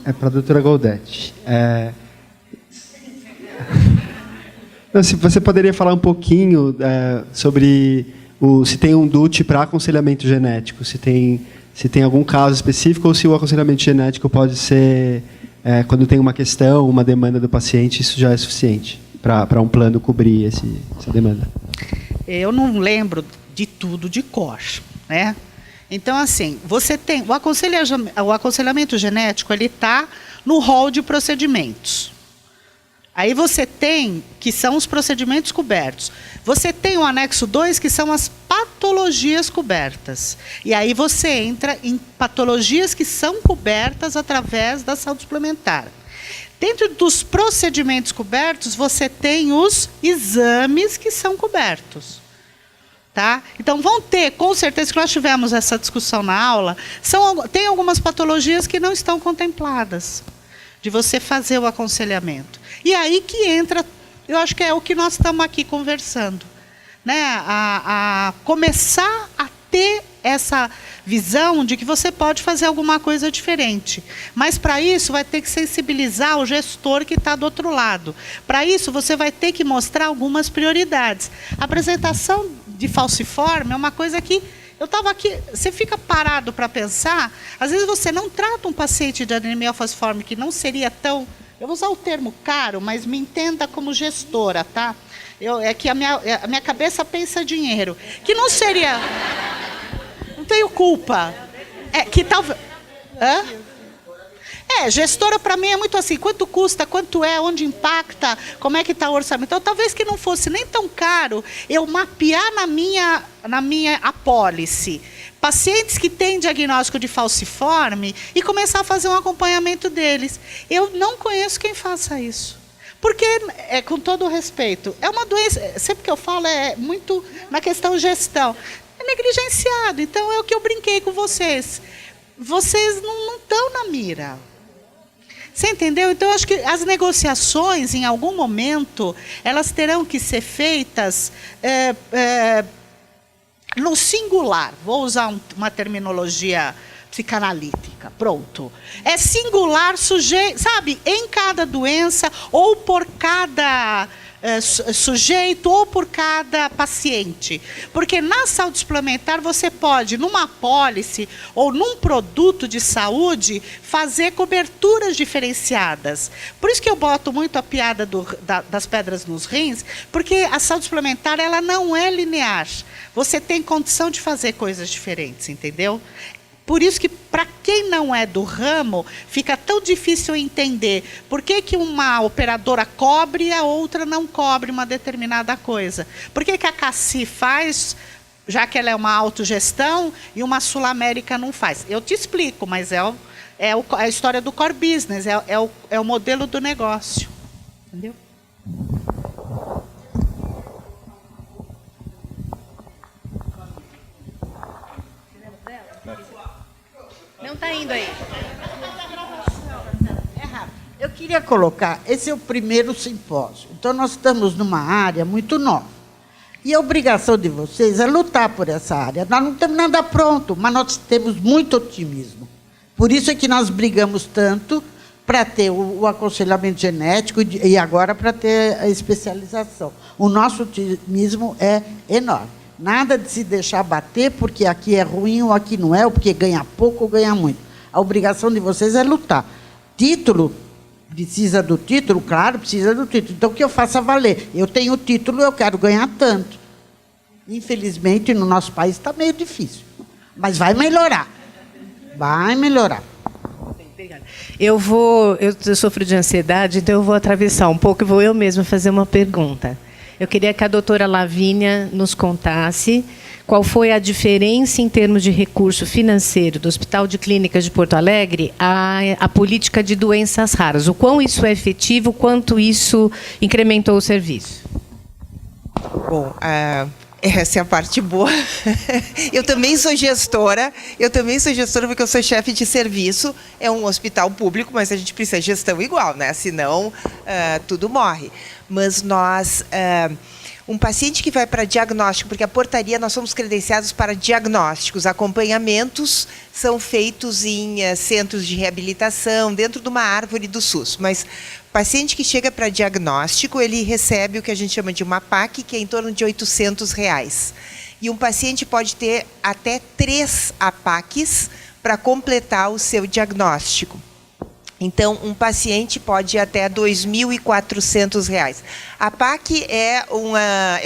É para a doutora Goldetti. Se você poderia falar um pouquinho sobre se tem um DUT para aconselhamento genético, se tem algum caso específico, ou se o aconselhamento genético pode ser, quando tem uma questão, uma demanda do paciente, isso já é suficiente para um plano cobrir essa demanda? Eu não lembro de tudo de cor, né? Então, assim, você tem o aconselhamento genético, ele está no rol de procedimentos. Aí você tem, que são os procedimentos cobertos. Você tem o anexo 2, que são as patologias cobertas. E aí você entra em patologias que são cobertas através da saúde suplementar. Dentro dos procedimentos cobertos, você tem os exames que são cobertos. Tá? Então, vão ter, com certeza, que nós tivemos essa discussão na aula, tem algumas patologias que não estão contempladas de você fazer o aconselhamento. E aí que entra, eu acho que é o que nós estamos aqui conversando, né? A começar a ter essa visão de que você pode fazer alguma coisa diferente. Mas, para isso, vai ter que sensibilizar o gestor que está do outro lado. Para isso, você vai ter que mostrar algumas prioridades. A apresentação de falciforme é uma coisa que eu estava aqui, você fica parado para pensar, às vezes você não trata um paciente de anemia falciforme que não seria tão, eu vou usar o termo caro, mas me entenda como gestora, tá? É que a minha cabeça pensa dinheiro, que não seria, não tenho culpa, que talvez, gestora para mim é muito assim, quanto custa, quanto é, onde impacta, como é que está o orçamento. Então, talvez que não fosse nem tão caro eu mapear na minha apólice pacientes que têm diagnóstico de falciforme e começar a fazer um acompanhamento deles. Eu não conheço quem faça isso. Porque, com todo o respeito, é uma doença, sempre que eu falo é muito na questão gestão, é negligenciado. Então, é o que eu brinquei com vocês. Vocês não estão na mira. Você entendeu? Então, eu acho que as negociações, em algum momento, elas terão que ser feitas no singular. Vou usar uma terminologia psicanalítica. Pronto. É singular, sujeito, sabe? Em cada doença, ou por cada sujeito, ou por cada paciente. Porque na saúde suplementar, você pode, numa apólice ou num produto de saúde, fazer coberturas diferenciadas. Por isso que eu boto muito a piada das pedras nos rins, porque a saúde suplementar ela não é linear. Você tem condição de fazer coisas diferentes, entendeu? Por isso que, para quem não é do ramo, fica tão difícil entender por que uma operadora cobre e a outra não cobre uma determinada coisa. Por que a Cassi faz, já que ela é uma autogestão, e uma Sul América não faz? Eu te explico, mas é a história do core business, é o modelo do negócio. Entendeu? Não está indo aí. É rápido. Eu queria colocar, esse é o primeiro simpósio. Então, nós estamos numa área muito nova. E a obrigação de vocês é lutar por essa área. Nós não temos nada pronto, mas nós temos muito otimismo. Por isso é que nós brigamos tanto para ter o aconselhamento genético e agora para ter a especialização. O nosso otimismo é enorme. Nada de se deixar bater, porque aqui é ruim ou aqui não é, ou porque ganha pouco ou ganha muito. A obrigação de vocês é lutar. Título, precisa do título? Claro, precisa do título. Então, que eu faça valer. Eu tenho o título, eu quero ganhar tanto. Infelizmente, no nosso país está meio difícil. Mas vai melhorar. Vai melhorar. Eu sofro de ansiedade, então eu vou atravessar um pouco e vou eu mesma fazer uma pergunta. Eu queria que a doutora Lavínia nos contasse qual foi a diferença em termos de recurso financeiro do Hospital de Clínicas de Porto Alegre à política de doenças raras. O quão isso é efetivo, quanto isso incrementou o serviço. Bom, essa é a parte boa. Eu também sou gestora porque eu sou chefe de serviço. É um hospital público, mas a gente precisa de gestão igual, né? Senão, tudo morre. Mas nós... Um paciente que vai para diagnóstico, porque a portaria nós somos credenciados para diagnósticos, acompanhamentos são feitos em centros de reabilitação, dentro de uma árvore do SUS. Mas paciente que chega para diagnóstico, ele recebe o que a gente chama de uma PAC, que é em torno de R$800. E um paciente pode ter até 3 APACs para completar o seu diagnóstico. Então, um paciente pode ir até R$2.400. A PAC é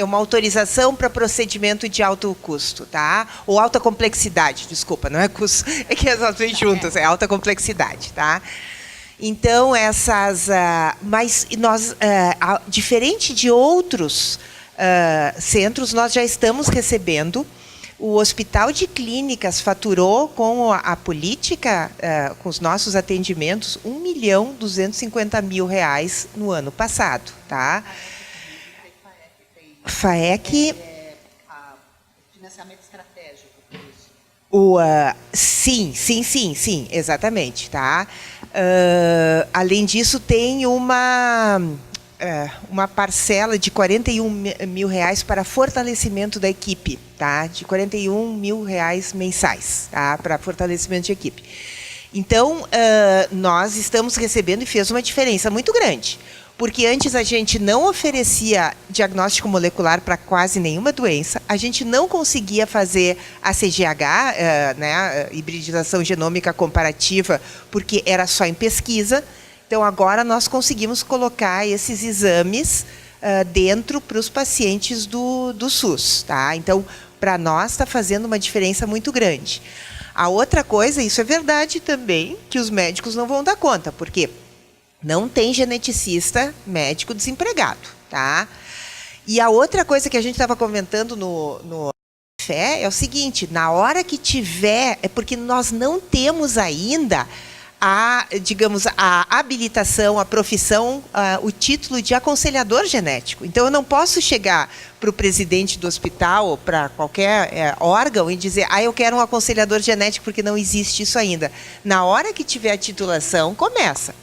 uma autorização para procedimento de alto custo, tá? Ou alta complexidade, desculpa, não é custo, é que as duas juntas, é alta complexidade, tá? Então, mas nós, diferente de outros centros, nós já estamos recebendo. O Hospital de Clínicas faturou com a política, com os nossos atendimentos, R$1.250.000 no ano passado, tá? FAEC. Financiamento estratégico, por isso. Sim, exatamente, tá? Além disso, tem uma parcela de R$41.000 para fortalecimento da equipe, tá? De R$41.000 mensais, tá? Para fortalecimento de equipe. Então, nós estamos recebendo e fez uma diferença muito grande, porque antes a gente não oferecia diagnóstico molecular para quase nenhuma doença, a gente não conseguia fazer a CGH, né, hibridização genômica comparativa, porque era só em pesquisa. Então, agora nós conseguimos colocar esses exames dentro para os pacientes do SUS. Tá? Então, para nós está fazendo uma diferença muito grande. A outra coisa, isso é verdade também, que os médicos não vão dar conta, porque não tem geneticista médico desempregado. Tá? E a outra coisa que a gente estava comentando no Fé é o seguinte, na hora que tiver, é porque nós não temos ainda digamos, a habilitação, a profissão, o título de aconselhador genético. Então, eu não posso chegar para o presidente do hospital ou para qualquer órgão e dizer, eu quero um aconselhador genético, porque não existe isso ainda. Na hora que tiver a titulação, começa.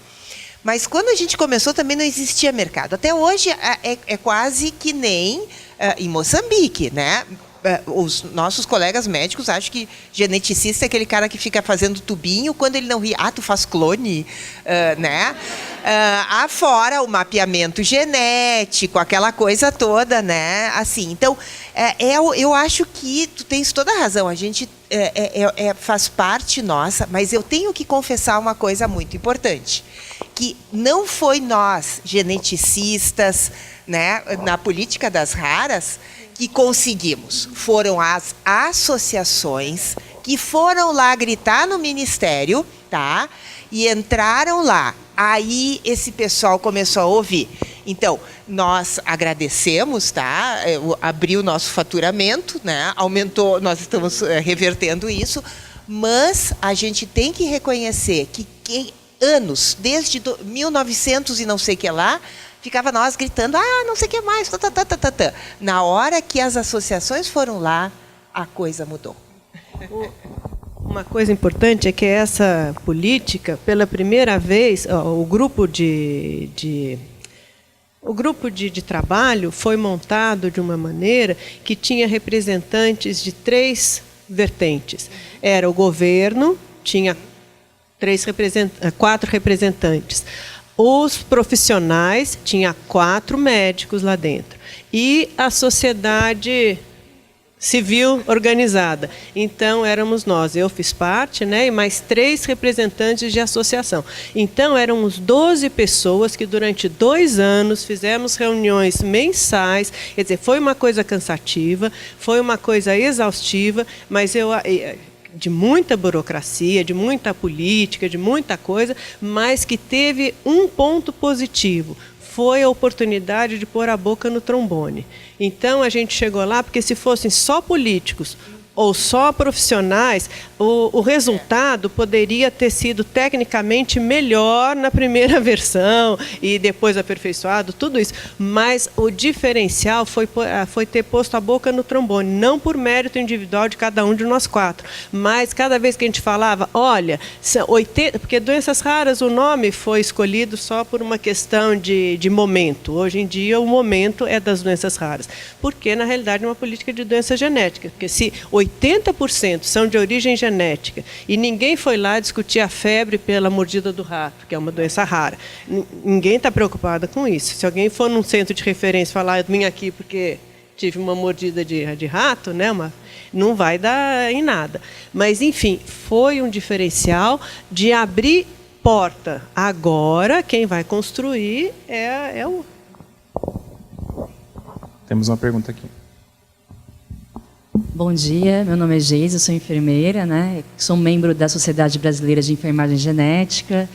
Mas quando a gente começou, também não existia mercado. Até hoje, é quase que nem em Moçambique, né? Os nossos colegas médicos acham que geneticista é aquele cara que fica fazendo tubinho, quando ele não ri, tu faz clone, né? Fora o mapeamento genético, aquela coisa toda, né? Assim, então, eu acho que tu tens toda a razão, a gente faz parte nossa, mas eu tenho que confessar uma coisa muito importante, que não foi nós, geneticistas, né, na política das raras, que conseguimos. Foram as associações que foram lá gritar no Ministério, tá? E entraram lá. Aí esse pessoal começou a ouvir. Então, nós agradecemos, tá? Abriu o nosso faturamento, né? Aumentou, nós estamos revertendo isso, mas a gente tem que reconhecer que anos, desde 1900 e não sei o que lá, ficava nós gritando, não sei o que mais, Na hora que as associações foram lá, a coisa mudou. Uma coisa importante é que essa política, pela primeira vez, o grupo de trabalho foi montado de uma maneira que tinha representantes de 3 vertentes. Era o governo, tinha 4 representantes. Os profissionais, tinha 4 médicos lá dentro. E a sociedade civil organizada. Então, éramos nós. Eu fiz parte, né, e mais 3 representantes de associação. Então, éramos 12 pessoas que, durante 2 anos, fizemos reuniões mensais. Quer dizer, foi uma coisa cansativa, foi uma coisa exaustiva, mas de muita burocracia, de muita política, de muita coisa, mas que teve um ponto positivo. Foi a oportunidade de pôr a boca no trombone. Então, a gente chegou lá, porque se fossem só políticos ou só profissionais, o resultado poderia ter sido tecnicamente melhor na primeira versão e depois aperfeiçoado, tudo isso. Mas o diferencial foi ter posto a boca no trombone, não por mérito individual de cada um de nós 4, mas cada vez que a gente falava, olha, 80, porque doenças raras, o nome foi escolhido só por uma questão de momento. Hoje em dia, o momento é das doenças raras, porque, na realidade, é uma política de doença genética, porque se 80% são de origem genética e ninguém foi lá discutir a febre pela mordida do rato, que é uma doença rara, ninguém está preocupado com isso. Se alguém for num centro de referência e falar, eu vim aqui porque tive uma mordida de rato, né, não vai dar em nada. Mas, enfim, foi um diferencial de abrir porta. Agora, quem vai construir é o... Temos uma pergunta aqui. Bom dia, meu nome é Geise, eu sou enfermeira, né? Sou membro da Sociedade Brasileira de Enfermagem Genética,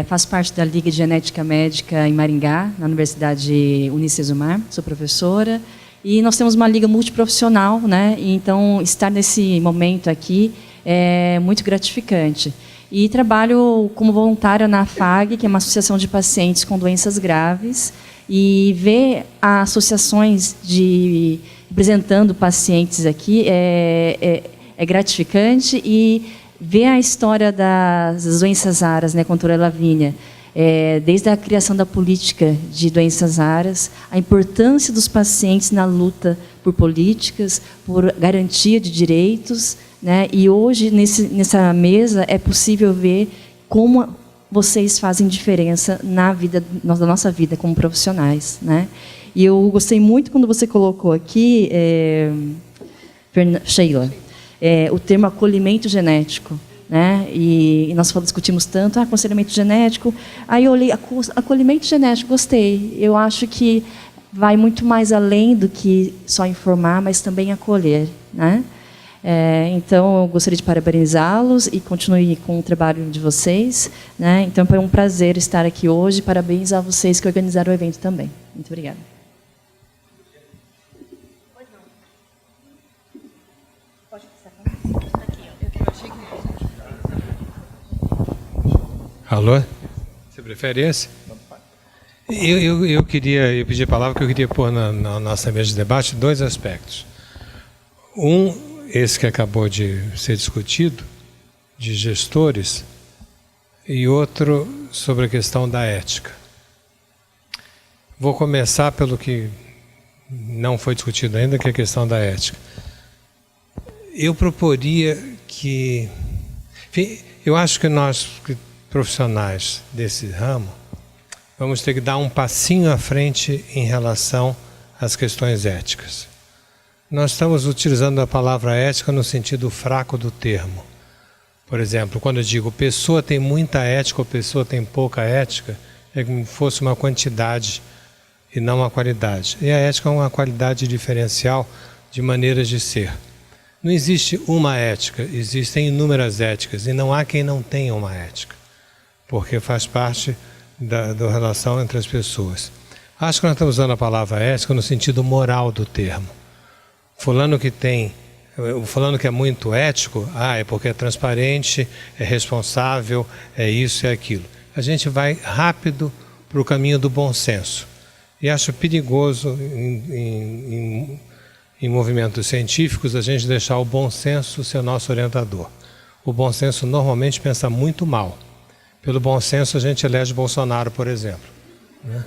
faço parte da Liga de Genética Médica em Maringá, na Universidade Unicesumar, sou professora, e nós temos uma liga multiprofissional, né? Então, estar nesse momento aqui é muito gratificante. E trabalho como voluntária na AFAG, que é uma associação de pacientes com doenças graves, e ver associações representando pacientes aqui é gratificante, e ver a história das doenças raras, né, com a doutora Lavínia, desde a criação da política de doenças raras, a importância dos pacientes na luta por políticas, por garantia de direitos, né, e hoje, nessa mesa, é possível ver como vocês fazem diferença na nossa vida como profissionais, né? E eu gostei muito quando você colocou aqui, Sheila, o termo acolhimento genético, né? E nós discutimos tanto aconselhamento genético. Aí eu olhei, acolhimento genético, gostei. Eu acho que vai muito mais além do que só informar, mas também acolher, né? Então, eu gostaria de parabenizá-los e continue com o trabalho de vocês, né? Então, foi um prazer estar aqui hoje. Parabéns a vocês que organizaram o evento também. Muito obrigada. Alô? Você prefere esse? Eu pedi a palavra porque eu queria pôr na nossa mesa de debate 2 aspectos. Esse que acabou de ser discutido, de gestores, e outro sobre a questão da ética. Vou começar pelo que não foi discutido ainda, que é a questão da ética. Eu proporia que... Enfim, eu acho que nós, profissionais desse ramo, vamos ter que dar um passinho à frente em relação às questões éticas. Nós estamos utilizando a palavra ética no sentido fraco do termo. Por exemplo, quando eu digo pessoa tem muita ética ou pessoa tem pouca ética, é como se fosse uma quantidade e não uma qualidade. E a ética é uma qualidade diferencial de maneiras de ser. Não existe uma ética, existem inúmeras éticas, e não há quem não tenha uma ética, porque faz parte da relação entre as pessoas. Acho que nós estamos usando a palavra ética no sentido moral do termo. Fulano que é muito ético, é porque é transparente, é responsável, é isso e é aquilo. A gente vai rápido para o caminho do bom senso. E acho perigoso em movimentos científicos a gente deixar o bom senso ser nosso orientador. O bom senso normalmente pensa muito mal. Pelo bom senso a gente elege Bolsonaro, por exemplo, né?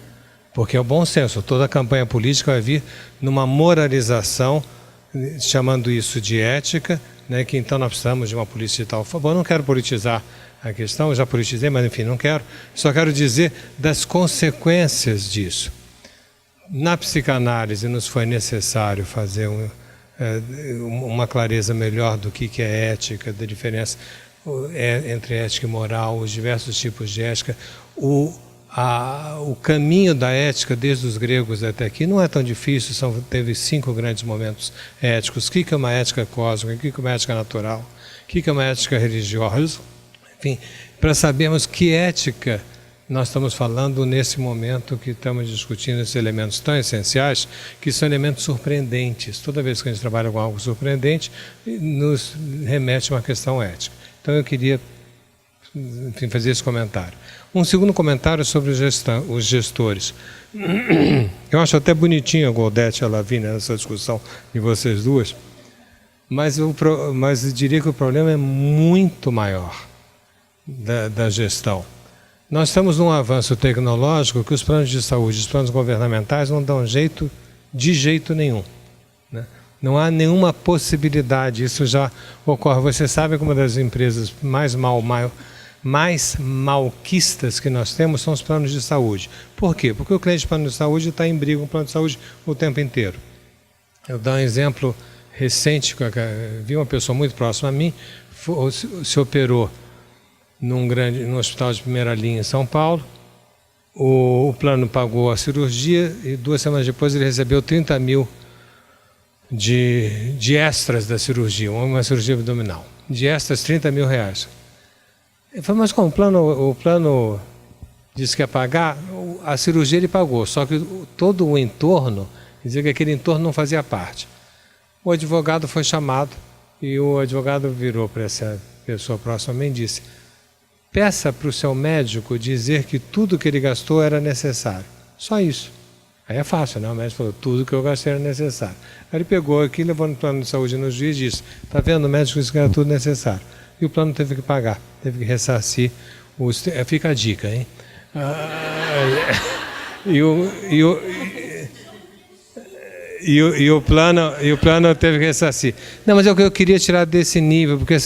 Porque é o bom senso. Toda a campanha política vai vir numa moralização, chamando isso de ética, né, que então nós precisamos de uma política de tal forma. Eu não quero politizar a questão, eu já politizei, mas enfim, não quero. Só quero dizer das consequências disso. Na psicanálise nos foi necessário fazer uma clareza melhor do que é ética, da diferença entre ética e moral, os diversos tipos de ética. O caminho da ética, desde os gregos até aqui, não é tão difícil, teve 5 grandes momentos éticos. O que é uma ética cósmica, o que é uma ética natural, o que é uma ética religiosa, enfim, para sabermos que ética Nós estamos falando nesse momento que estamos discutindo esses elementos tão essenciais, que são elementos surpreendentes. Toda vez que a gente trabalha com algo surpreendente, nos remete a uma questão ética. Então eu queria, enfim, fazer esse comentário. Um segundo comentário sobre os gestores. Eu acho até bonitinho a Goldete e a Lavínia nessa discussão de vocês duas, mas eu diria que o problema é muito maior da gestão. Nós estamos num avanço tecnológico que os planos de saúde, os planos governamentais não dão jeito de jeito nenhum, né? Não há nenhuma possibilidade, isso já ocorre. Você sabe que uma das empresas mais malquistas que nós temos são os planos de saúde. Por quê? Porque o cliente de plano de saúde está em briga com o plano de saúde o tempo inteiro. Eu dou um exemplo recente, vi uma pessoa muito próxima a mim, se operou num hospital de primeira linha em São Paulo, o plano pagou a cirurgia e 2 semanas depois ele recebeu 30 mil de extras da cirurgia, uma cirurgia abdominal. De extras, 30 mil reais. Eu falei, mas como o plano disse que ia pagar, a cirurgia ele pagou, só que todo o entorno, quer dizer que aquele entorno não fazia parte. O advogado foi chamado e o advogado virou para essa pessoa próxima a mim e disse: peça para o seu médico dizer que tudo que ele gastou era necessário. Só isso. Aí é fácil, né? O médico falou, tudo que eu gastei era necessário. Aí ele pegou aqui, levou no plano de saúde no juiz e disse, está vendo, o médico disse que era tudo necessário. E o plano teve que pagar, teve que ressarcir. Fica a dica, hein? E o plano teve que ressarcir. Não, mas é o que eu queria tirar desse nível, porque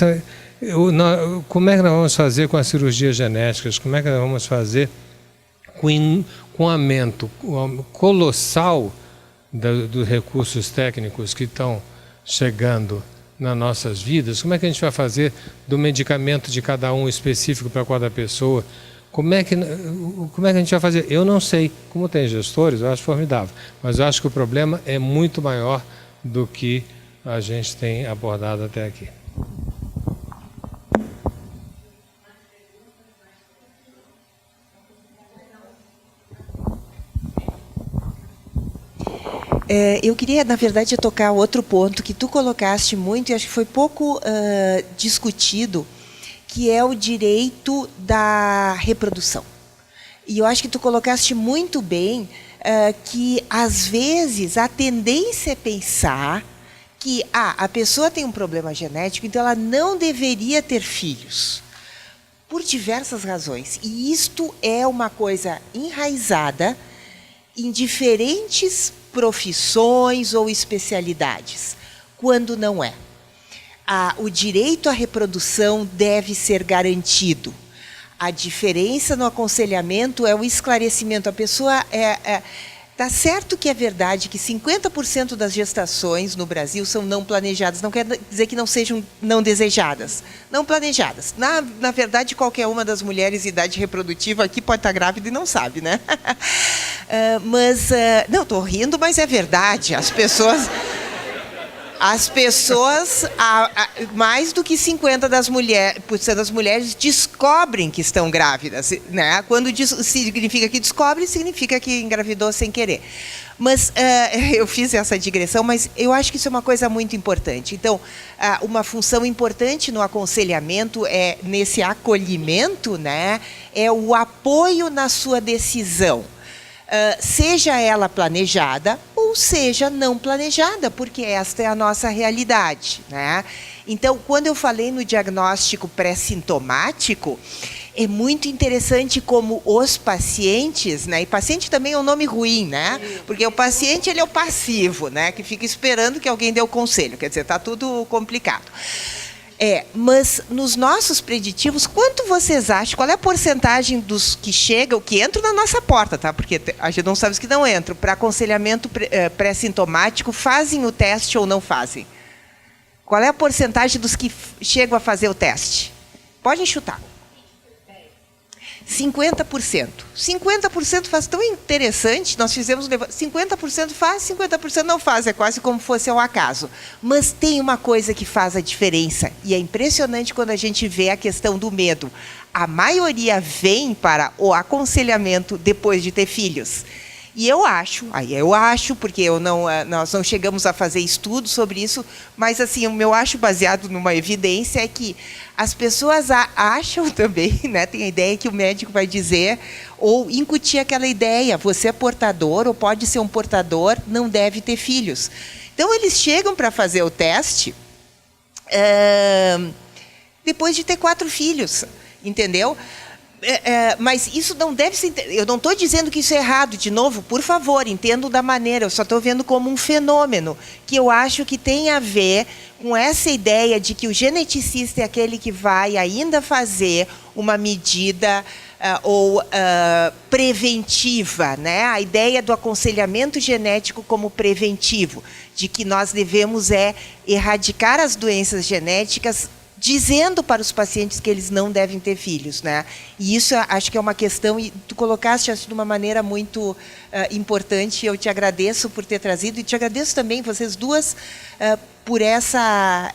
como é que nós vamos fazer com as cirurgias genéticas? Como é que nós vamos fazer com um aumento colossal dos recursos técnicos que estão chegando nas nossas vidas? Como é que a gente vai fazer do medicamento de cada um específico para cada pessoa? Como é que a gente vai fazer? Eu não sei. Como tem gestores, eu acho formidável. Mas eu acho que o problema é muito maior do que a gente tem abordado até aqui. Eu queria, na verdade, tocar outro ponto que tu colocaste muito e acho que foi pouco discutido, que é o direito da reprodução. E eu acho que tu colocaste muito bem que, às vezes, a tendência é pensar que a pessoa tem um problema genético, então ela não deveria ter filhos, por diversas razões. E isto é uma coisa enraizada em diferentes profissões ou especialidades, quando não é. O direito à reprodução deve ser garantido. A diferença no aconselhamento é o esclarecimento. A pessoa está certo que é verdade que 50% das gestações no Brasil são não planejadas. Não quer dizer que não sejam não desejadas. Não planejadas. Na verdade, qualquer uma das mulheres de idade reprodutiva aqui pode estar grávida e não sabe, né? Não, estou rindo, mas é verdade. As pessoas, mais do que 50% das mulheres descobrem que estão grávidas, né? Quando significa que descobre, significa que engravidou sem querer. Mas eu fiz essa digressão, mas eu acho que isso é uma coisa muito importante. Então, uma função importante no aconselhamento nesse acolhimento, né? É o apoio na sua decisão. Seja ela planejada ou seja não planejada, porque esta é a nossa realidade, né? Então, quando eu falei no diagnóstico pré-sintomático, é muito interessante como os pacientes, né? E paciente também é um nome ruim, né? Porque o paciente ele é o passivo, né? Que fica esperando que alguém dê o conselho, quer dizer, está tudo complicado. Mas nos nossos preditivos, quanto vocês acham? Qual é a porcentagem dos que chegam, que entram na nossa porta, tá? Porque a gente não sabe os que não entram, para aconselhamento pré-sintomático, fazem o teste ou não fazem? Qual é a porcentagem dos que chegam a fazer o teste? Podem chutar. 50%. 50% faz tão interessante, nós fizemos 50% faz, 50% não faz, é quase como fosse ao acaso. Mas tem uma coisa que faz a diferença, e é impressionante quando a gente vê a questão do medo. A maioria vem para o aconselhamento depois de ter filhos. E eu acho, porque nós não chegamos a fazer estudos sobre isso, mas assim, o meu acho baseado numa evidência é que as pessoas acham também, né, tem a ideia que o médico vai dizer, ou incutir aquela ideia, você é portador ou pode ser um portador, não deve ter filhos. Então, eles chegam para fazer o teste depois de ter 4 filhos, entendeu? Mas isso não deve ser... Eu não estou dizendo que isso é errado, de novo, por favor, entendo da maneira, eu só estou vendo como um fenômeno, que eu acho que tem a ver com essa ideia de que o geneticista é aquele que vai ainda fazer uma medida preventiva, né? A ideia do aconselhamento genético como preventivo, de que nós devemos erradicar as doenças genéticas, dizendo para os pacientes que eles não devem ter filhos, né? E isso acho que é uma questão, e tu colocaste de uma maneira muito importante, eu te agradeço por ter trazido, e te agradeço também, vocês duas, por essa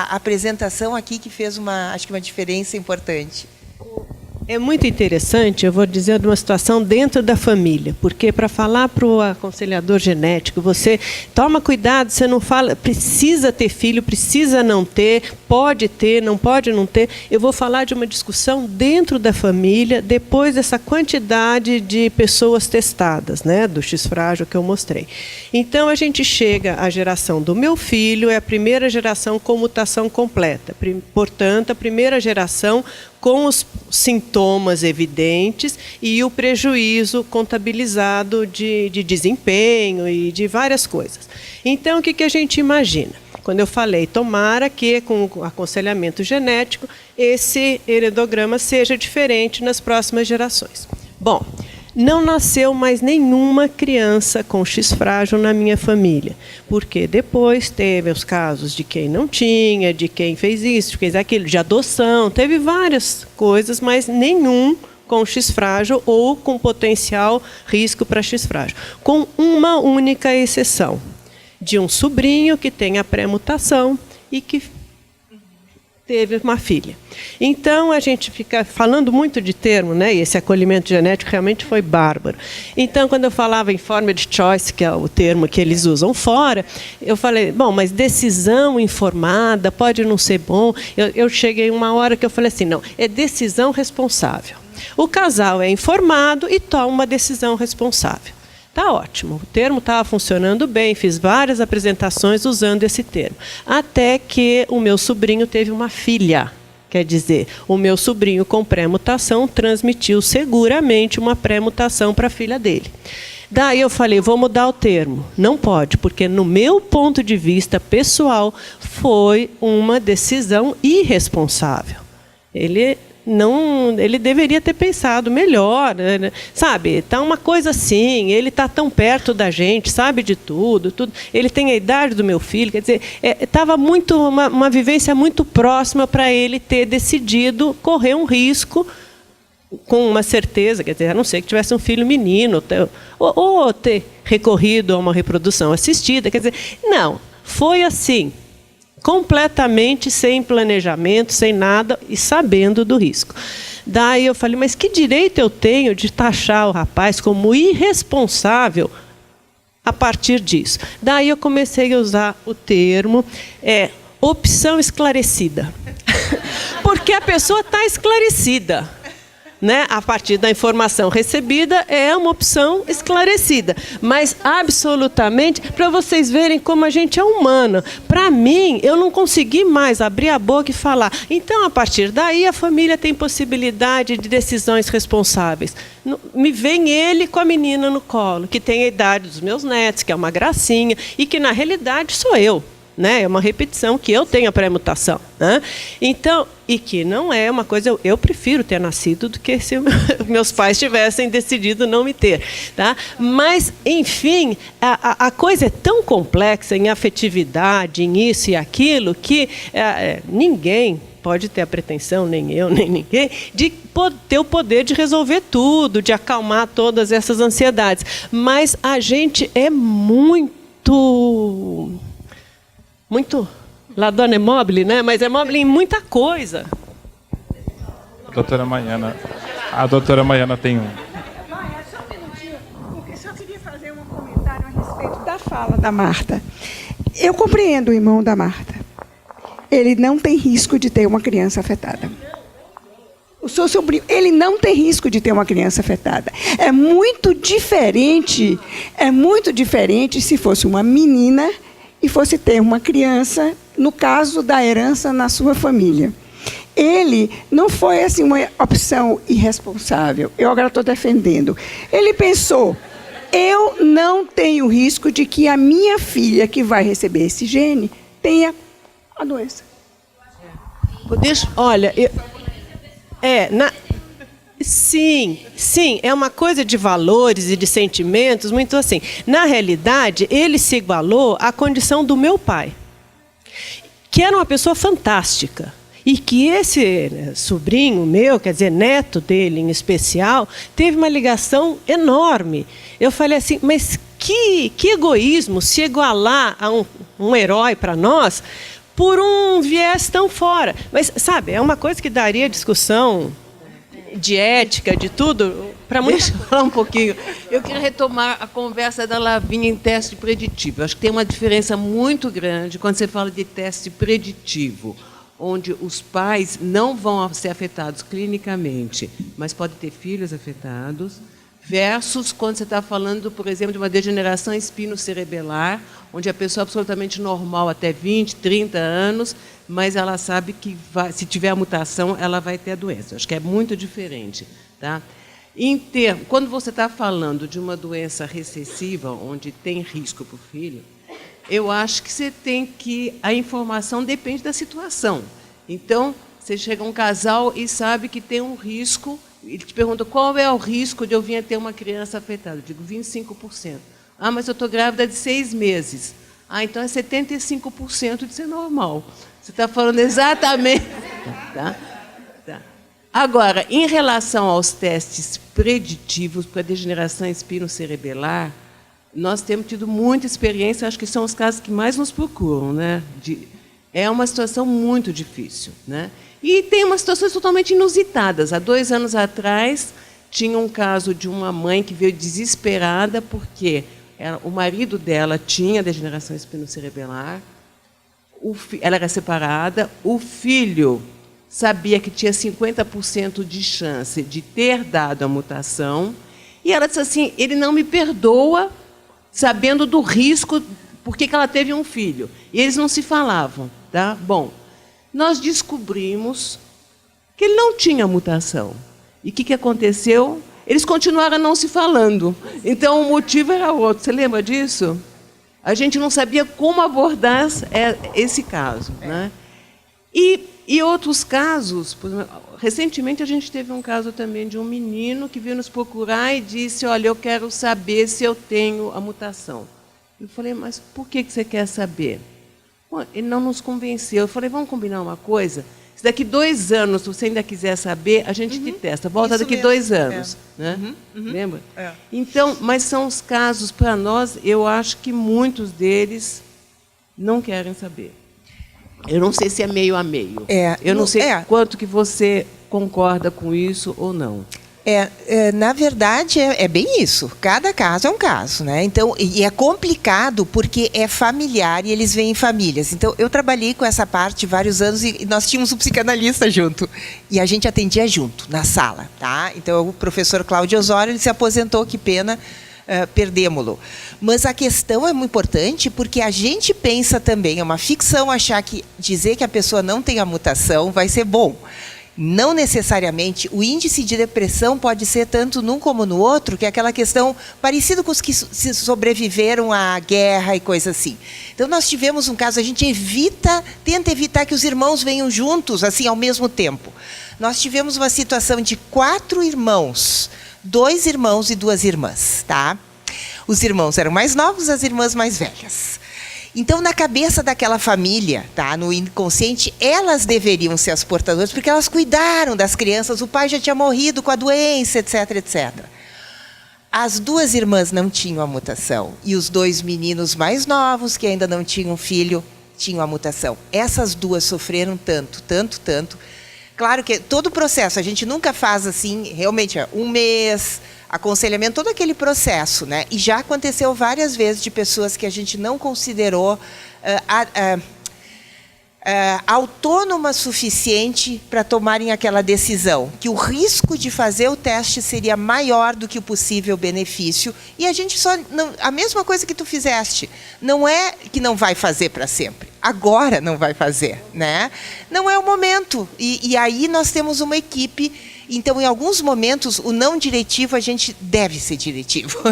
apresentação aqui, que fez acho que uma diferença importante. É muito interessante, eu vou dizer, de uma situação dentro da família, porque para falar para o aconselhador genético, você toma cuidado, você não fala, precisa ter filho, precisa não ter, pode ter, não pode não ter. Eu vou falar de uma discussão dentro da família, depois dessa quantidade de pessoas testadas, né, do X-frágil que eu mostrei. Então, a gente chega à geração do meu filho, é a primeira geração com mutação completa. Portanto, a primeira geração com os sintomas evidentes e o prejuízo contabilizado de desempenho e de várias coisas. Então, o que a gente imagina? Quando eu falei, tomara que com o aconselhamento genético, esse heredograma seja diferente nas próximas gerações. Bom, não nasceu mais nenhuma criança com X-frágil na minha família, porque depois teve os casos de quem não tinha, de quem fez isso, de quem fez aquilo, de adoção, teve várias coisas, mas nenhum com X-frágil ou com potencial risco para X-frágil, com uma única exceção, de um sobrinho que tem a pré-mutação e que teve uma filha. Então, a gente fica falando muito de termo, né? E esse acolhimento genético realmente foi bárbaro. Então, quando eu falava informed choice, que é o termo que eles usam fora, eu falei, bom, mas decisão informada pode não ser bom. Eu cheguei uma hora que eu falei assim, não, é decisão responsável. O casal é informado e toma uma decisão responsável. Está ótimo, o termo estava funcionando bem, fiz várias apresentações usando esse termo. Até que o meu sobrinho teve uma filha. Quer dizer, o meu sobrinho com pré-mutação transmitiu seguramente uma pré-mutação para a filha dele. Daí eu falei, vou mudar o termo. Não pode, porque no meu ponto de vista pessoal, foi uma decisão irresponsável. Ele deveria ter pensado melhor, né? Sabe, está uma coisa assim, ele está tão perto da gente, sabe de tudo, ele tem a idade do meu filho, quer dizer, estava uma vivência muito próxima para ele ter decidido correr um risco com uma certeza, quer dizer, a não ser que tivesse um filho menino, ou ter recorrido a uma reprodução assistida, quer dizer, não, foi assim, completamente sem planejamento, sem nada e sabendo do risco. Daí eu falei, mas que direito eu tenho de taxar o rapaz como irresponsável a partir disso? Daí eu comecei a usar o termo opção esclarecida. Porque a pessoa está esclarecida. Né? A partir da informação recebida, é uma opção esclarecida. Mas, absolutamente, para vocês verem como a gente é humana. Para mim, eu não consegui mais abrir a boca e falar. Então, a partir daí, a família tem possibilidade de decisões responsáveis. Me vem ele com a menina no colo, que tem a idade dos meus netos, que é uma gracinha, e que, na realidade, sou eu. Né? É uma repetição que eu tenho a pré-mutação. Né? Então, e que não é uma coisa... Eu prefiro ter nascido do que se meus pais tivessem decidido não me ter. Tá? Mas, enfim, a coisa é tão complexa em afetividade, em isso e aquilo, que ninguém pode ter a pretensão, nem eu, nem ninguém, de ter o poder de resolver tudo, de acalmar todas essas ansiedades. Mas a gente é muito ladrona é mobile, né? Mas é mobile em muita coisa. A doutora Maiana tem um. Só um minutinho, porque só queria fazer um comentário a respeito da fala da Marta. Eu compreendo o irmão da Marta. Ele não tem risco de ter uma criança afetada. O seu sobrinho, ele não tem risco de ter uma criança afetada. É muito diferente se fosse uma menina e fosse ter uma criança, no caso da herança na sua família. Ele não foi assim uma opção irresponsável. Eu agora estou defendendo. Ele pensou, eu não tenho risco de que a minha filha, que vai receber esse gene, tenha a doença. Olha, sim, é uma coisa de valores e de sentimentos, muito assim. Na realidade, ele se igualou à condição do meu pai, que era uma pessoa fantástica. E que esse sobrinho meu, quer dizer, neto dele em especial, teve uma ligação enorme. Eu falei assim, mas que egoísmo se igualar a um herói para nós por um viés tão fora. Mas, sabe, é uma coisa que daria discussão de ética, de tudo, para muitos. Deixa eu falar um pouquinho. Eu queria retomar a conversa da Lavínia em teste preditivo. Eu acho que tem uma diferença muito grande quando você fala de teste preditivo, onde os pais não vão ser afetados clinicamente, mas podem ter filhos afetados, versus quando você está falando, por exemplo, de uma degeneração espinocerebelar, onde a pessoa é absolutamente normal até 20, 30 anos, mas ela sabe que se tiver a mutação, ela vai ter a doença. Acho que é muito diferente. Tá? Quando você está falando de uma doença recessiva, onde tem risco para o filho, eu acho que você tem que... A informação depende da situação. Então, você chega a um casal e sabe que tem um risco, ele te pergunta qual é o risco de eu vir a ter uma criança afetada. Eu digo 25%. Ah, mas eu estou grávida de 6 meses. Ah, então é 75% de ser normal. Você está falando exatamente... Tá? Agora, em relação aos testes preditivos para degeneração espinocerebelar, nós temos tido muita experiência, acho que são os casos que mais nos procuram, né? É uma situação muito difícil, né? E tem umas situações totalmente inusitadas. Há 2 anos atrás, tinha um caso de uma mãe que veio desesperada porque o marido dela tinha degeneração espinocerebelar, ela era separada, o filho sabia que tinha 50% de chance de ter dado a mutação, e ela disse assim, ele não me perdoa, sabendo do risco, porque ela teve um filho. E eles não se falavam. Tá? Bom, nós descobrimos que ele não tinha mutação. E o que aconteceu? Eles continuaram não se falando. Então, o motivo era outro. Você lembra disso? A gente não sabia como abordar esse caso. Né? E outros casos, por exemplo, recentemente a gente teve um caso também de um menino que veio nos procurar e disse, olha, eu quero saber se eu tenho a mutação. Eu falei, mas por que você quer saber? Bom, ele não nos convenceu. Eu falei, vamos combinar uma coisa? Se daqui 2 anos você ainda quiser saber, a gente te testa. Volta daqui 2 anos. Né? Lembra? Então, mas são os casos, para nós, eu acho que muitos deles não querem saber. Eu não sei se é meio a meio. Eu não sei quanto que você concorda com isso ou não. Na verdade, é bem isso. Cada caso é um caso, né? Então, e é complicado porque é familiar e eles vêm em famílias. Então, eu trabalhei com essa parte vários anos e nós tínhamos um psicanalista junto. E a gente atendia junto, na sala. Tá? Então, o professor Cláudio Osório, ele se aposentou, que pena, perdemos-lo. Mas a questão é muito importante porque a gente pensa também, é uma ficção achar que dizer que a pessoa não tem a mutação vai ser bom. Não necessariamente. O índice de depressão pode ser tanto num como no outro, que é aquela questão parecida com os que sobreviveram à guerra e coisa assim. Então, nós tivemos um caso, a gente tenta evitar que os irmãos venham juntos, assim, ao mesmo tempo. Nós tivemos uma situação de 4 irmãos, 2 irmãos e 2 irmãs, tá? Os irmãos eram mais novos, as irmãs mais velhas. Então, na cabeça daquela família, tá, no inconsciente, elas deveriam ser as portadoras, porque elas cuidaram das crianças, o pai já tinha morrido com a doença, etc, etc. As 2 irmãs não tinham a mutação, e os 2 meninos mais novos, que ainda não tinham filho, tinham a mutação. Essas 2 sofreram tanto, tanto, tanto. Claro que todo o processo, a gente nunca faz assim, realmente, 1 mês, aconselhamento, todo aquele processo, né? E já aconteceu várias vezes de pessoas que a gente não considerou autônomas suficiente para tomarem aquela decisão, que o risco de fazer o teste seria maior do que o possível benefício, e a gente só a mesma coisa que tu fizeste, não é que não vai fazer para sempre, agora não vai fazer, né? Não é o momento, e aí nós temos uma equipe. Então, em alguns momentos, o não diretivo, a gente deve ser diretivo.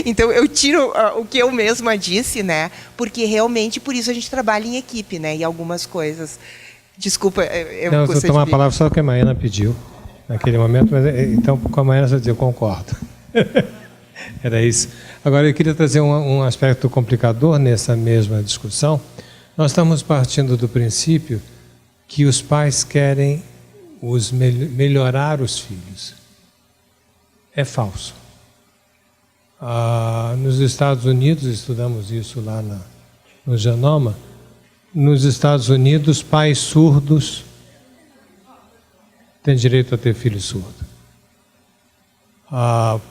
Então, eu tiro o que eu mesma disse, né? Porque, realmente, por isso a gente trabalha em equipe, né? E algumas coisas... Desculpa, eu não, vou tomar a palavra só que a Maiana pediu, naquele momento, mas então, com a Maiana, você diz, eu concordo. Era isso. Agora, eu queria trazer um aspecto complicador nessa mesma discussão. Nós estamos partindo do princípio que os pais querem melhorar os filhos. É falso. Nos Estados Unidos, estudamos isso lá no Genoma, nos Estados Unidos, pais surdos têm direito a ter filho surdo.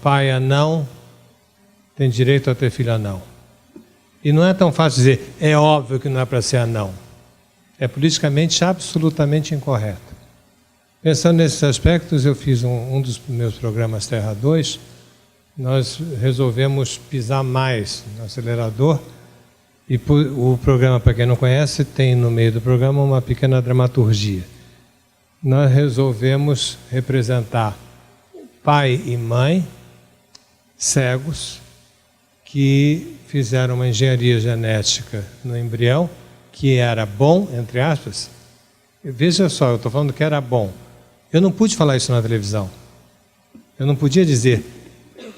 Pai anão tem direito a ter filho anão. E não é tão fácil dizer, é óbvio que não é para ser anão. É politicamente absolutamente incorreto. Pensando nesses aspectos, eu fiz um dos meus programas Terra 2, nós resolvemos pisar mais no acelerador, e o programa, para quem não conhece, tem no meio do programa uma pequena dramaturgia. Nós resolvemos representar pai e mãe cegos que fizeram uma engenharia genética no embrião, que era bom, entre aspas. Veja só, eu estou falando que era bom. Eu não pude falar isso na televisão. Eu não podia dizer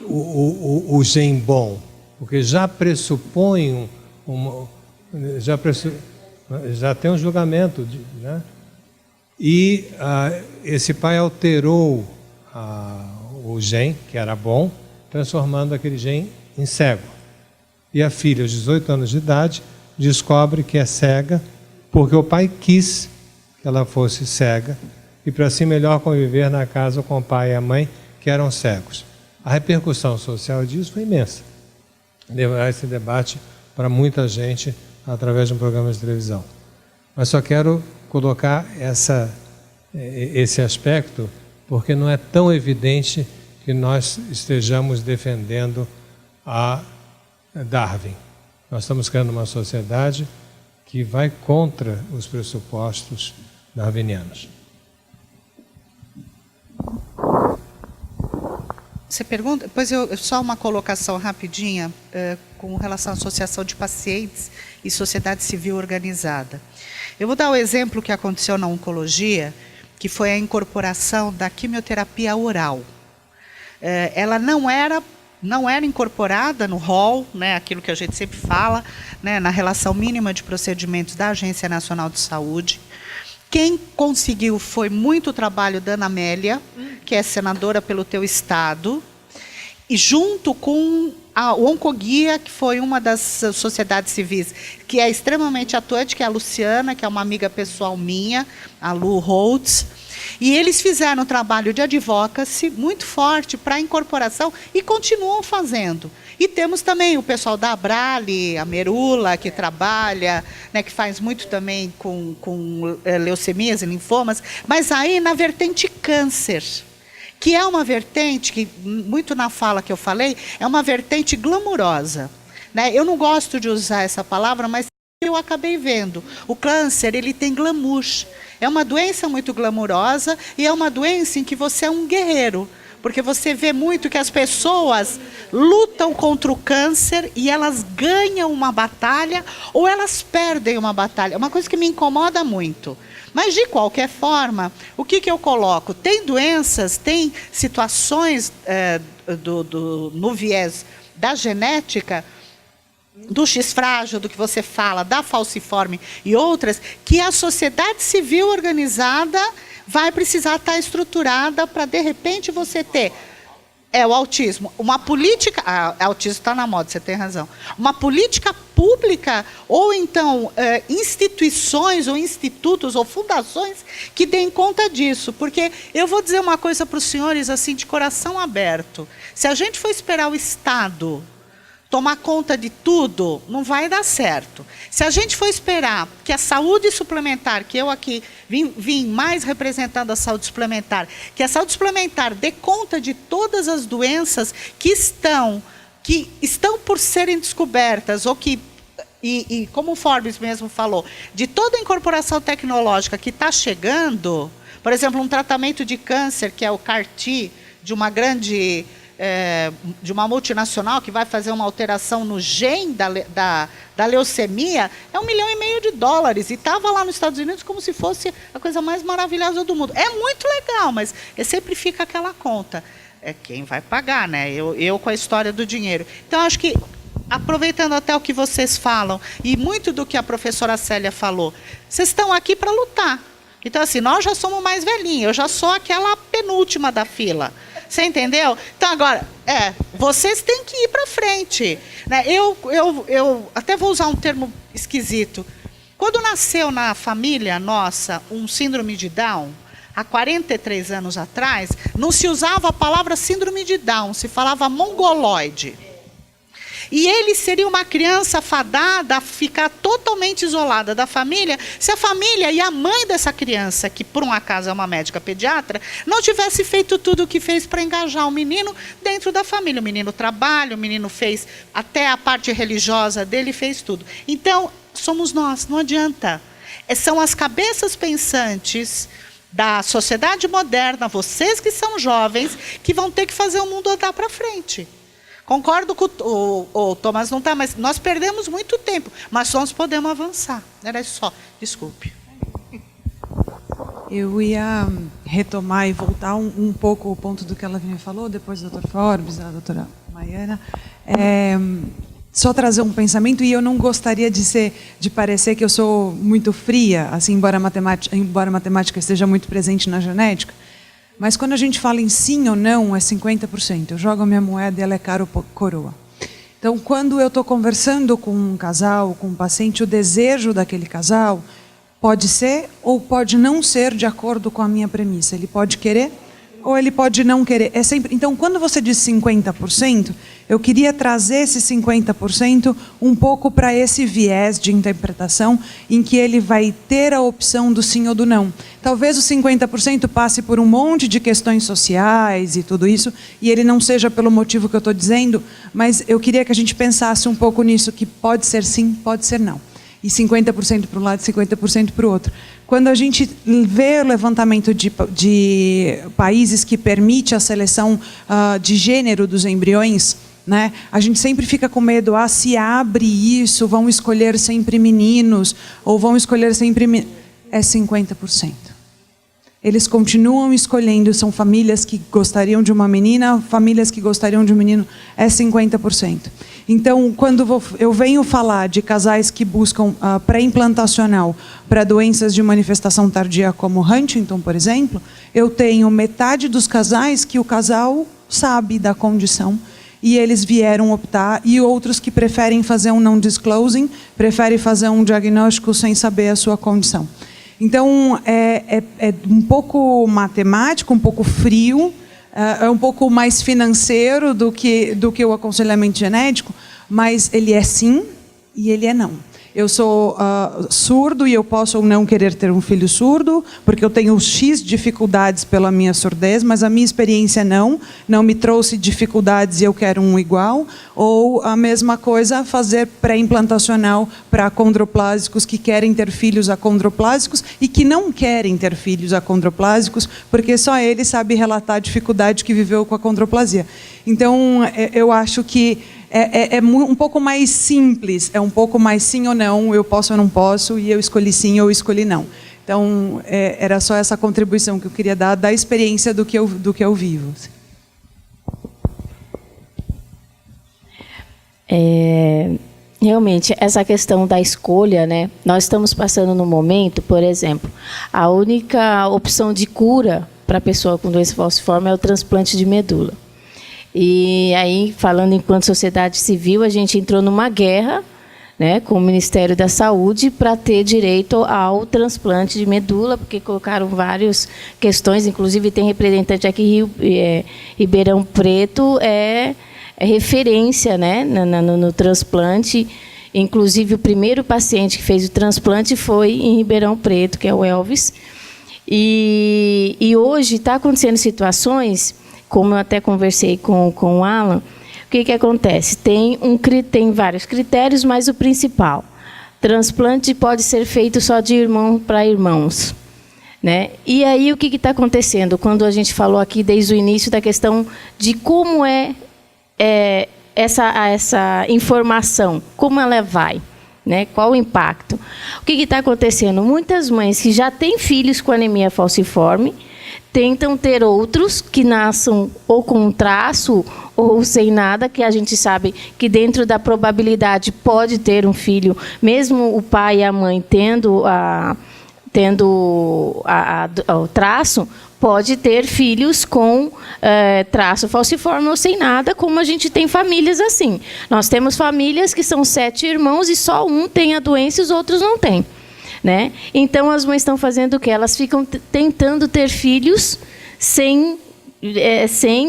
o gene bom, porque já pressupõe já tem um julgamento, né? E esse pai alterou o gene, que era bom, transformando aquele gene em cego. E a filha, aos 18 anos de idade, descobre que é cega porque o pai quis que ela fosse cega e para assim melhor conviver na casa com o pai e a mãe, que eram cegos. A repercussão social disso foi imensa. Levar esse debate para muita gente através de um programa de televisão. Mas só quero colocar esse aspecto porque não é tão evidente que nós estejamos defendendo a Darwin. Nós estamos criando uma sociedade que vai contra os pressupostos darwinianos. Você pergunta? Pois só uma colocação rapidinha com relação à Associação de Pacientes e Sociedade Civil Organizada. Eu vou dar o exemplo que aconteceu na oncologia, que foi a incorporação da quimioterapia oral. Ela não era incorporada no rol, né, aquilo que a gente sempre fala, né, na relação mínima de procedimentos da Agência Nacional de Saúde. Quem conseguiu foi muito o trabalho da Ana Amélia, que é senadora pelo teu estado, e junto com o Oncoguia, que foi uma das sociedades civis, que é extremamente atuante, que é a Luciana, que é uma amiga pessoal minha, a Lu Holtz. E eles fizeram um trabalho de advocacy muito forte para a incorporação e continuam fazendo. E temos também o pessoal da Abrale, a Merula, que trabalha, né, que faz muito também com leucemias e linfomas, mas aí na vertente câncer, que é uma vertente que, muito na fala que eu falei, é uma vertente glamurosa, né? Eu não gosto de usar essa palavra, mas eu acabei vendo. O câncer, ele tem glamour. É uma doença muito glamurosa e é uma doença em que você é um guerreiro. Porque você vê muito que as pessoas lutam contra o câncer e elas ganham uma batalha ou elas perdem uma batalha. É uma coisa que me incomoda muito. Mas, de qualquer forma, o que eu coloco? Tem doenças, tem situações no viés da genética do X frágil, do que você fala, da falciforme e outras, que a sociedade civil organizada vai precisar estar estruturada para, de repente, você ter o autismo. Uma política... autismo está na moda, você tem razão. Uma política pública, ou então instituições, ou institutos, ou fundações que deem conta disso. Porque eu vou dizer uma coisa para os senhores, assim, de coração aberto. Se a gente for esperar o Estado tomar conta de tudo, não vai dar certo. Se a gente for esperar que a saúde suplementar, que eu aqui vim mais representando a saúde suplementar, que a saúde suplementar dê conta de todas as doenças que estão por serem descobertas, ou que, e como o Forbes mesmo falou, de toda a incorporação tecnológica que está chegando, por exemplo, um tratamento de câncer, que é o CAR-T, de uma grande... de uma multinacional que vai fazer uma alteração no gene da leucemia, é $1,5 milhão, e estava lá nos Estados Unidos como se fosse a coisa mais maravilhosa do mundo. É muito legal, mas sempre fica aquela conta. É quem vai pagar, né? Eu com a história do dinheiro. Então, acho que, aproveitando até o que vocês falam, e muito do que a professora Célia falou, vocês estão aqui para lutar. Então, assim, nós já somos mais velhinhos, eu já sou aquela penúltima da fila. Você entendeu? Então, agora, vocês têm que ir para frente. Né? Eu até vou usar um termo esquisito. Quando nasceu na família nossa um síndrome de Down, há 43 anos atrás, não se usava a palavra síndrome de Down, se falava mongoloide. E ele seria uma criança fadada a ficar totalmente isolada da família, se a família e a mãe dessa criança, que por um acaso é uma médica pediatra, não tivesse feito tudo o que fez para engajar o menino dentro da família. O menino trabalha, o menino fez até a parte religiosa dele, fez tudo. Então, somos nós, não adianta. São as cabeças pensantes da sociedade moderna, vocês que são jovens, que vão ter que fazer o mundo andar para frente. Concordo com o Thomas, não está, mas nós perdemos muito tempo, mas nós podemos avançar. Era só, desculpe. Eu ia retomar e voltar um pouco ao ponto do que a Lavínia falou, depois do Dr. Forbes, a doutora Maiana. Só trazer um pensamento, e eu não gostaria de parecer que eu sou muito fria, assim, embora a matemática esteja muito presente na genética. Mas quando a gente fala em sim ou não, é 50%. Eu jogo a minha moeda e ela é caro coroa. Então, quando eu estou conversando com um casal, com um paciente, o desejo daquele casal pode ser ou pode não ser de acordo com a minha premissa. Ele pode querer ou ele pode não querer. Então, quando você diz 50%, eu queria trazer esse 50% um pouco para esse viés de interpretação em que ele vai ter a opção do sim ou do não. Talvez o 50% passe por um monte de questões sociais e tudo isso, e ele não seja pelo motivo que eu estou dizendo, mas eu queria que a gente pensasse um pouco nisso, que pode ser sim, pode ser não. E 50% para um lado e 50% para o outro. Quando a gente vê o levantamento de países que permite a seleção de gênero dos embriões, né, a gente sempre fica com medo, se abre isso, vão escolher sempre meninos, ou vão escolher sempre meninas. É 50%. Eles continuam escolhendo, são famílias que gostariam de uma menina, famílias que gostariam de um menino, é 50%. Então, quando eu venho falar de casais que buscam pré-implantacional para doenças de manifestação tardia, como Huntington, por exemplo, eu tenho metade dos casais que o casal sabe da condição e eles vieram optar, e outros que preferem fazer um non-disclosing, preferem fazer um diagnóstico sem saber a sua condição. Então, é um pouco matemático, um pouco frio, é um pouco mais financeiro do que o aconselhamento genético, mas ele é sim e ele é não. Eu sou surdo e eu posso ou não querer ter um filho surdo, porque eu tenho X dificuldades pela minha surdez, mas a minha experiência não me trouxe dificuldades e eu quero um igual. Ou a mesma coisa, fazer pré-implantacional para acondroplásicos que querem ter filhos acondroplásicos e que não querem ter filhos acondroplásicos, porque só ele sabe relatar a dificuldade que viveu com a acondroplasia. Então, eu acho que é um pouco mais simples, é um pouco mais sim ou não, eu posso ou não posso, e eu escolhi sim ou escolhi não. Então, era só essa contribuição que eu queria dar da experiência do que eu vivo. realmente, essa questão da escolha, né? Nós estamos passando no momento, por exemplo, a única opção de cura para a pessoa com doença falciforme é o transplante de medula. E aí, falando enquanto sociedade civil, a gente entrou numa guerra, né, com o Ministério da Saúde para ter direito ao transplante de medula, porque colocaram várias questões, inclusive tem representante aqui, Ribeirão Preto é referência, né, no transplante. Inclusive, o primeiro paciente que fez o transplante foi em Ribeirão Preto, que é o Elvis. E hoje está acontecendo situações, como eu até conversei com o Alan. O que acontece? Tem vários critérios, mas o principal, transplante pode ser feito só de irmão para irmãos, né? E aí o que está acontecendo? Quando a gente falou aqui desde o início da questão de como essa informação, como ela vai, né? Qual o impacto? O que está acontecendo? Muitas mães que já têm filhos com anemia falciforme tentam ter outros que nasçam ou com traço ou sem nada, que a gente sabe que dentro da probabilidade pode ter um filho, mesmo o pai e a mãe tendo o traço, pode ter filhos com traço falciforme ou sem nada, como a gente tem famílias assim. Nós temos famílias que são 7 irmãos e só um tem a doença e os outros não têm. Né? Então, as mães estão fazendo o quê? Elas ficam tentando ter filhos sem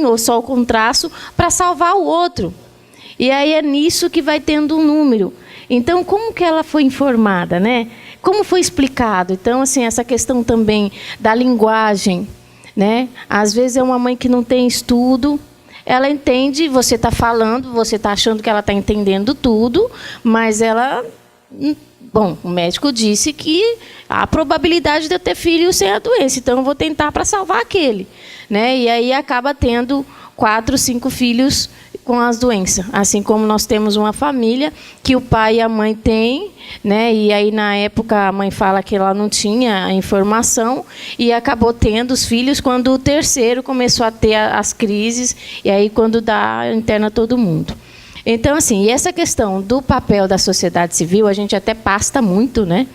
ou só com traço para salvar o outro. E aí é nisso que vai tendo um número. Então, como que ela foi informada, né? Como foi explicado? Então, assim, essa questão também da linguagem, né? Às vezes é uma mãe que não tem estudo, ela entende, você está falando, você está achando que ela está entendendo tudo, mas ela... Bom, o médico disse que há a probabilidade de eu ter filho sem a doença, então eu vou tentar para salvar aquele, né? E aí acaba tendo 4, 5 filhos com as doenças. Assim como nós temos uma família que o pai e a mãe têm, né? E aí na época a mãe fala que ela não tinha a informação e acabou tendo os filhos quando o terceiro começou a ter as crises e aí quando dá interna todo mundo. Então, assim, e essa questão do papel da sociedade civil, a gente até pasta muito, né?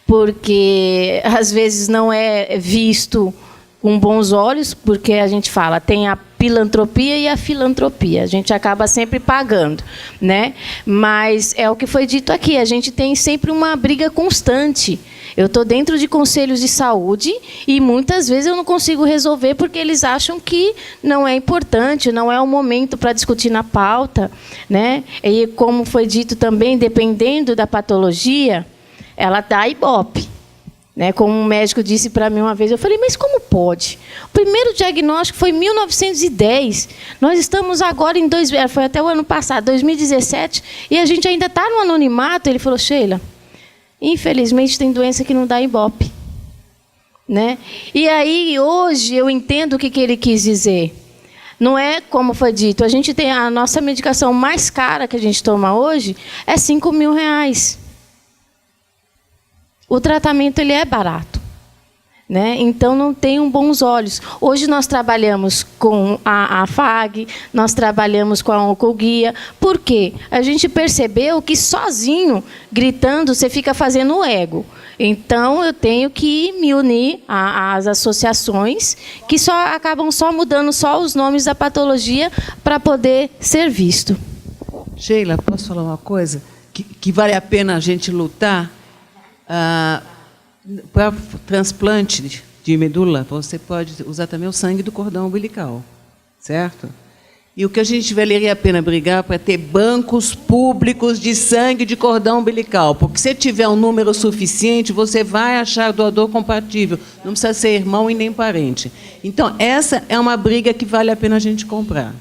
Porque, às vezes, não é visto com bons olhos, porque a gente fala, tem a pilantropia e a filantropia. A gente acaba sempre pagando, né? Mas é o que foi dito aqui, a gente tem sempre uma briga constante. Eu estou dentro de conselhos de saúde e muitas vezes eu não consigo resolver porque eles acham que não é importante, não é o momento para discutir na pauta, né? E como foi dito também, dependendo da patologia, ela dá Ibope. Né? Como um médico disse para mim uma vez, eu falei, mas como pode? O primeiro diagnóstico foi em 1910. Nós estamos agora em foi até o ano passado, 2017, e a gente ainda está no anonimato. Ele falou, Sheila, infelizmente tem doença que não dá Ibope. Né? E aí, hoje, eu entendo o que ele quis dizer. Não é como foi dito, a gente tem a nossa medicação mais cara que a gente toma hoje é R$5.000. O tratamento ele é barato, né? Então não tenham bons olhos. Hoje nós trabalhamos com a FAG, nós trabalhamos com a Oncoguia. Por quê? A gente percebeu que sozinho, gritando, você fica fazendo o ego. Então eu tenho que me unir às associações que acabam só mudando só os nomes da patologia para poder ser visto. Sheila, posso falar uma coisa? Que vale a pena a gente lutar? Para transplante de medula, você pode usar também o sangue do cordão umbilical, certo? E o que a gente valeria a pena brigar para ter bancos públicos de sangue de cordão umbilical, porque se tiver um número suficiente, você vai achar doador compatível, não precisa ser irmão e nem parente. Então, essa é uma briga que vale a pena a gente comprar.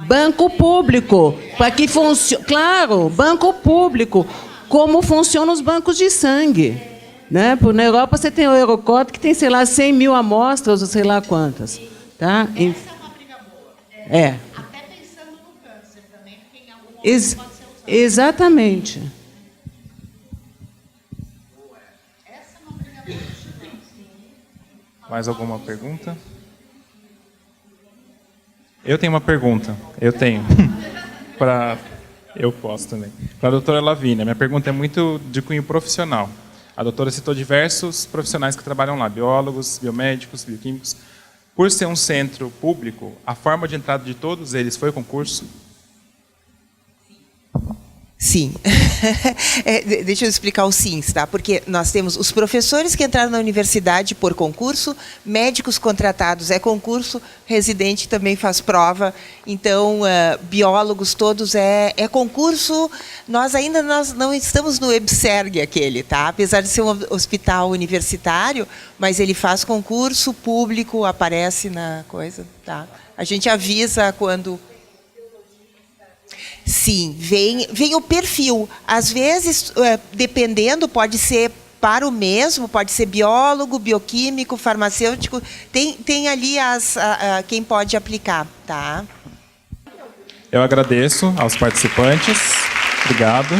Banco público, para que funcione. Claro, banco público. Como funcionam os bancos de sangue. Né? Na Europa, você tem o Eurocot, que tem, sei lá, 100.000 amostras, ou sei lá quantas. Tá? Essa é uma briga boa. Até pensando no câncer também, porque em algum momento pode ser usado. Exatamente. Essa é uma briga boa. Mais alguma pergunta? Eu tenho uma pergunta. Eu tenho. Eu posso também. Para a doutora Lavínia, minha pergunta é muito de cunho profissional. A doutora citou diversos profissionais que trabalham lá, biólogos, biomédicos, bioquímicos. Por ser um centro público, a forma de entrada de todos eles foi concurso? Sim. Deixa eu explicar o sim, tá? Porque nós temos os professores que entraram na universidade por concurso, médicos contratados é concurso, residente também faz prova, então biólogos todos é concurso. Nós ainda não estamos no EBSERG aquele, tá? Apesar de ser um hospital universitário, mas ele faz concurso público, aparece na coisa, tá? A gente avisa quando... Sim, vem o perfil. Às vezes, dependendo, pode ser para o mesmo, pode ser biólogo, bioquímico, farmacêutico. Tem ali quem pode aplicar, tá? Eu agradeço aos participantes. Obrigado.